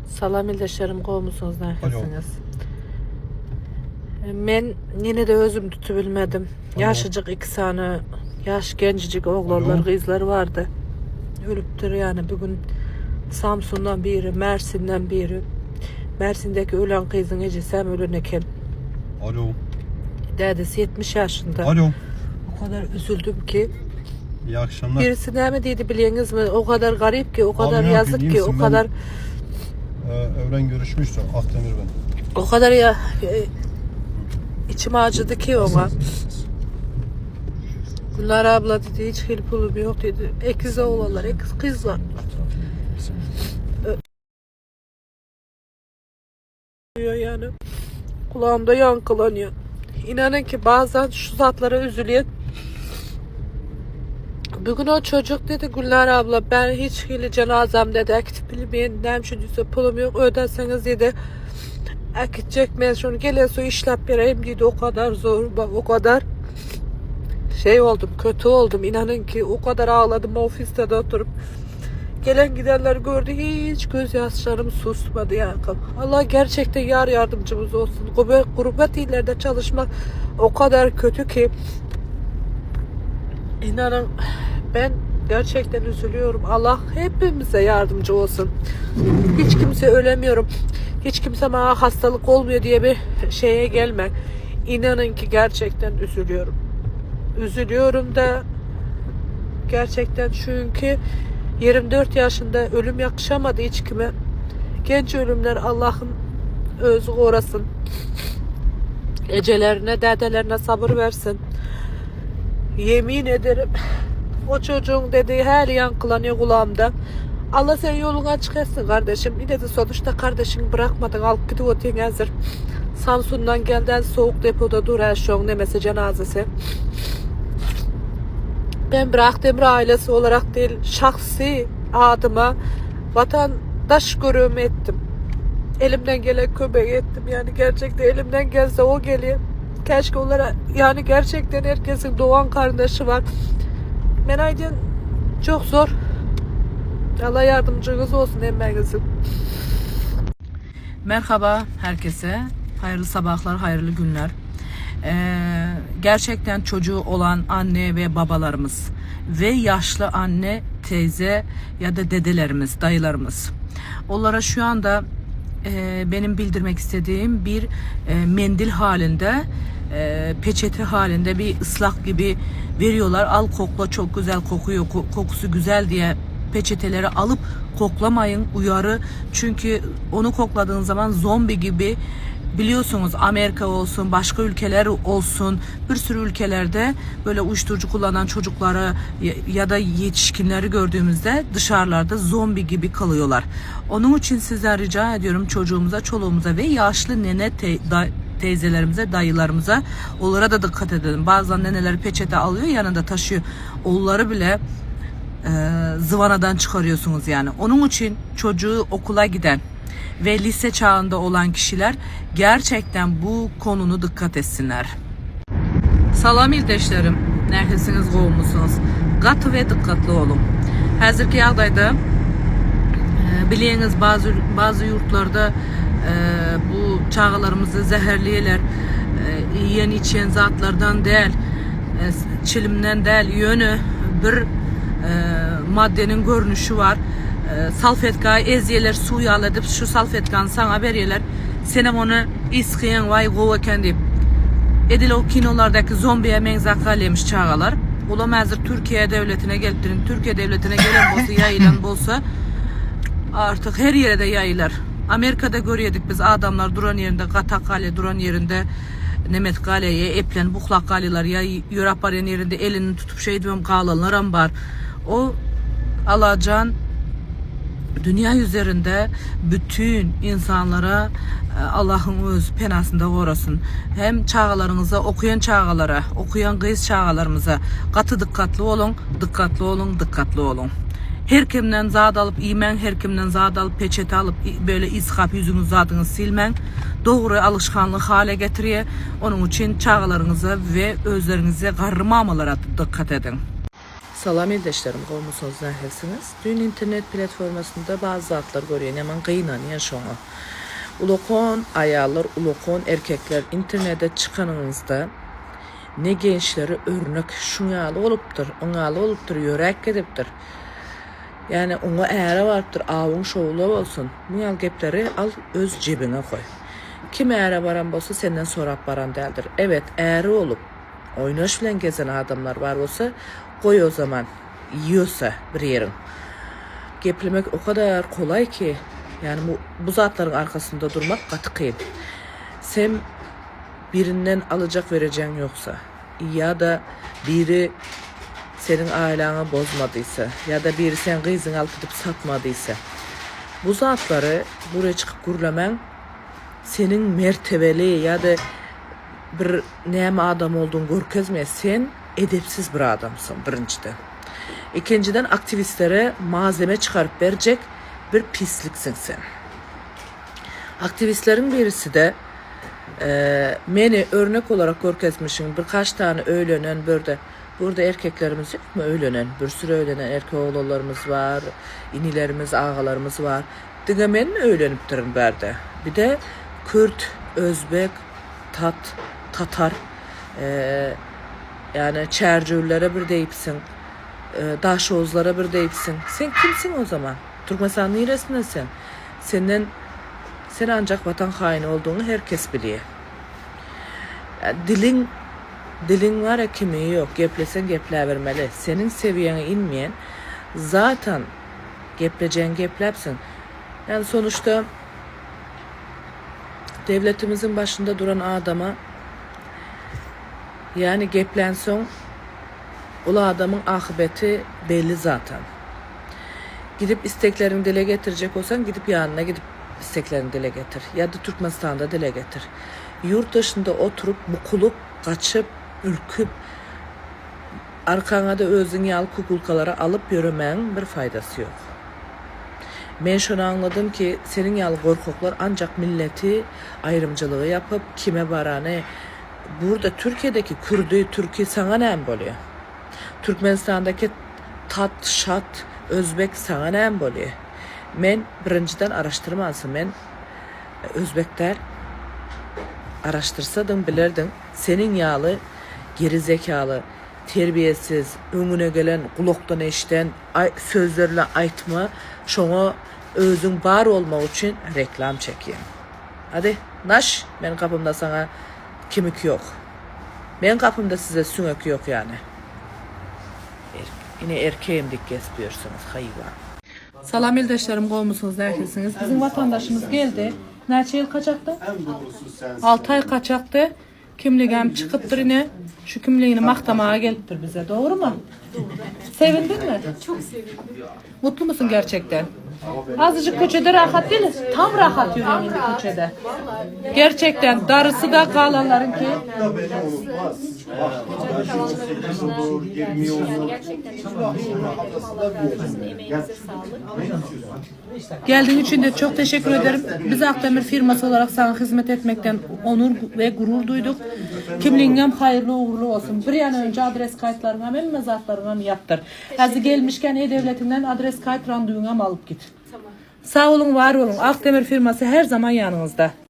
Salam ildeşlerim, kovmusunuz Alo. nähesiniz? Men yine de özüm tutubilmedim. Alo. Yaşıcık iki tane yaş gencicik oğlanlar, Alo. kızlar vardı. Ölüptür yani bugün Samsun'dan biri, Mersin'den biri. Mersin'deki ölen kızın ecesi hem ölen eken. Alo. Dedesi 70 yaşında. Alo. O kadar üzüldüm ki. İyi akşamlar. Birisi ne mi dedi biliyorsunuz mu? O kadar garip ki, o kadar ne yazık yapayım, iyi ki, o misin? kadar Evren görüşmüştü. Akdemir ben. o kadar içim acıdı ki ona. Bunlar abla dedi, hiç hilpulum yok dedi. Ekiz oğlanlar, ekiz kızlar. Yani kulağımda yankılanıyor. İnanın ki bazen şu zatlara üzülüyor. Bugün o çocuk dedi, Gülnar abla ben hiç hili cenazem dedi. Akit bilmeyen nem şu düzse pulum yok, öderseniz dedi. Akit çekmeyin şunu, gelen su işlep vereyim dedi. O kadar zor, bak o kadar şey oldum, kötü oldum. İnanın ki o kadar ağladım ofiste de oturup. Gelen gidenler gördü, hiç gözyaşlarım susmadı ya. Allah gerçekten yar yardımcımız olsun. Gurbet illerde çalışmak o kadar kötü ki. İnanın ben gerçekten üzülüyorum. Allah hepimize yardımcı olsun. Hiç kimse ölemiyorum. Hiç kimse bana hastalık olmuyor diye bir şeye gelme. İnanın ki gerçekten üzülüyorum. Üzülüyorum da gerçekten, çünkü 24 yaşında ölüm yakışamadı hiç kime. Genç ölümler Allah'ın özü orasın. Ecelerine, dedelerine sabır versin. Yemin ederim o çocuğun dediği her yankılanıyor kulağımda. Allah sen yolunu açık etsin kardeşim. Yine de sonuçta kardeşini bırakmadın. Alıp gidiyorsun hazır. Samsun'dan gelden soğuk depoda duran şu an nemesi cenazesi. Ben bıraktığım ailesi olarak değil, şahsi adıma vatandaş görevimi ettim. Elimden gelen kömek ettim. Yani gerçekten elimden gelse o geliyor. Keşke onlara, yani gerçekten herkesin doğan kardeşi var. Menaydın çok zor. Allah yardımcınız olsun emeğinizin. Merhaba herkese. Hayırlı sabahlar, hayırlı günler. Gerçekten çocuğu olan anne ve babalarımız ve yaşlı anne, teyze ya da dedelerimiz, dayılarımız. Onlara şu anda benim bildirmek istediğim bir mendil halinde, peçete halinde bir ıslak gibi veriyorlar. Al kokla, çok güzel kokuyor, kokusu güzel diye peçeteleri alıp koklamayın, uyarı. Çünkü onu kokladığın zaman zombi gibi, biliyorsunuz Amerika olsun, başka ülkeler olsun, bir sürü ülkelerde böyle uyuşturucu kullanan çocukları ya da yetişkinleri gördüğümüzde dışarılarda zombi gibi kalıyorlar. Onun için sizden rica ediyorum, çocuğumuza, çoluğumuza ve yaşlı nene teyzelerimize, dayılarımıza, onlara da dikkat edelim. Bazen neneler peçete alıyor, yanında taşıyor. Onları bile zıvanadan çıkarıyorsunuz yani. Onun için çocuğu okula giden ve lise çağında olan kişiler gerçekten bu konunu dikkat etsinler. Salam ildeşlerim, nərsiniz, qovmusunuz? Qatı ve dikkatli olun. Hazırki yağdayda biliyiniz bazı yurtlarda bu çağlarımızı zehirliyorlar. Yiyen içen zatlardan değil, çilimden değil, yönü bir maddenin görünüşü var. Salfetkayı eziyeler, suyu alıp şu salfetkanı sana veriyorlar. Senem onu iskiyen vay govaken deyip. Edil o kinolardaki zombiye menzakalemiş çağalar. Ola hazır Türkiye devletine geldirin. Türkiye devletine gelen bolsa, yayılan bolsa artık her yere de yayılar. Amerika'da görüyorduk biz, adamlar duran yerinde, Katakale duran yerinde, Nemet Kale'ye, Eplen, Buklak Kale'ler ya Yuraparyan yerinde elini tutup şey diyorum, kağlanlar var. O alacan dünya üzerinde bütün insanlara Allah'ın öz penasında korasın. Hem çağalarınıza, okuyan çağalara, okuyan kız çağalarımıza katı dikkatli olun, dikkatli olun, dikkatli olun. Her kimden zat alıp imen, her kimden zat alıp peçete alıp böyle izhap yüzünüz zadını silmen doğru alışkanlık hale getiriyor. Onun için çağalarınıza ve özlerinize karmamalara dikkat edin. Salam eldeşlerim, olmuşsunuz nəhəsiniz. Dün internet platformasında bazı zatlar görüyen, hemen kıyınan şonu. Ulokon ayarlar, ulokon erkekler internete çıkanınızda ne gençleri örnek şunalı oluptur, onalı oluptur, yörek ediptir. Yani ona eğri varıptır, avun şoğlu olsun. Bu gepleri al öz cebine koy. Kim eğri varan bolsa senden sorap varan değildir. Evet, eğri olup oynaş bilen gezen adamlar var olsa koy o zaman, yiyorsa bir yerin. Geplemek o kadar kolay ki, yani bu zatların arkasında durmak katı kıyım. Sen birinden alacak vereceğin yoksa ya da biri senin aileni bozmadıysa ya da biri sen kızını alıp gidip satmadıysa bu zatları buraya çıkıp gürlemen senin mertebeli ya da bir neyme adam olduğunu görkezmeye sen edepsiz bir adamsın birinciden. İkinciden aktivistlere malzeme çıkarıp verecek bir pisliksin sen. Aktivistlerin birisi de beni örnek olarak görkezmişim. Birkaç tane öğlenen burada erkeklerimiz yok mu öğlenen? Bir sürü öğlenen erkek oğullarımız var, inilerimiz, ağalarımız var. Digemen mi öğlenip durun berde? Bir de Kürt, Özbek, Tatar, yani Çercüllere bir deyipsin, Daşoğuzlara bir deyipsin. Sen kimsin o zaman? Türkmenistan neresin sen? Sen ancak vatan haini olduğunu herkes biliyor. Yani dilin var ya kimiği yok. Geplesen geple vermeli. Senin seviyene inmeyen zaten gepleceğin geplepsin. Yani sonuçta devletimizin başında duran adama yani geplenson o adamın akıbeti belli zaten. Gidip isteklerini dile getirecek olsan gidip yanına gidip isteklerini dile getir. Ya da Türkmenistan'da dile getir. Yurt dışında oturup bukulup, kaçıp, ürküp arkana da özün yal kukulkaları alıp yürümenin bir faydası yok. Ben şunu anladım ki senin yalı korkaklar ancak milleti ayrımcılığı yapıp kime varanı burada Türkiye'deki Kürdü, Türkiye sana ne oluyor? Türkmenistan'daki şat, Özbek sana ne oluyor? Men birinciden araştırmasın. Men Özbekler araştırsaydın bilirdin. Senin yağlı, gerizekalı, terbiyesiz, önüne gelen, kulaktan eşten sözlerle aytma, şuna özün var olma için reklam çekeyim. Hadi naş, benim kapımda sana kimik yok. Benim kapımda size sünök yok yani. Yine erkeğim dik kesmiyorsunuz hayvan. Salam eldeşlerim, kovmuşsunuz neredesiniz? Bizim vatandaşımız geldi. Neçe yıl kaçaktı? 6 ay kaçaktı. Kimliğim çıkıptır yine. Şu kimliğini mahkemeye geliptir bize. Doğru mu? Doğru. Sevindin mi? Çok sevindim. Mutlu musun gerçekten? Azıcık köçede rahat değil mi? Tam rahat yürüyorum köçede. Gerçekten darısı da kalanların ki. Geldiğin için de çok teşekkür ederim. Biz Akdemir firması olarak sana hizmet etmekten onur ve gurur duyduk. Kimliğin hayırlı uğurlu olsun. Bir an önce adres kayıtlarına hem mezatlarına yaptır. Hazır gelmişken E-Devleti'nden adres kayıt randevuna alıp git. Tamam. Sağ olun, var olun. Akdemir firması her zaman yanınızda.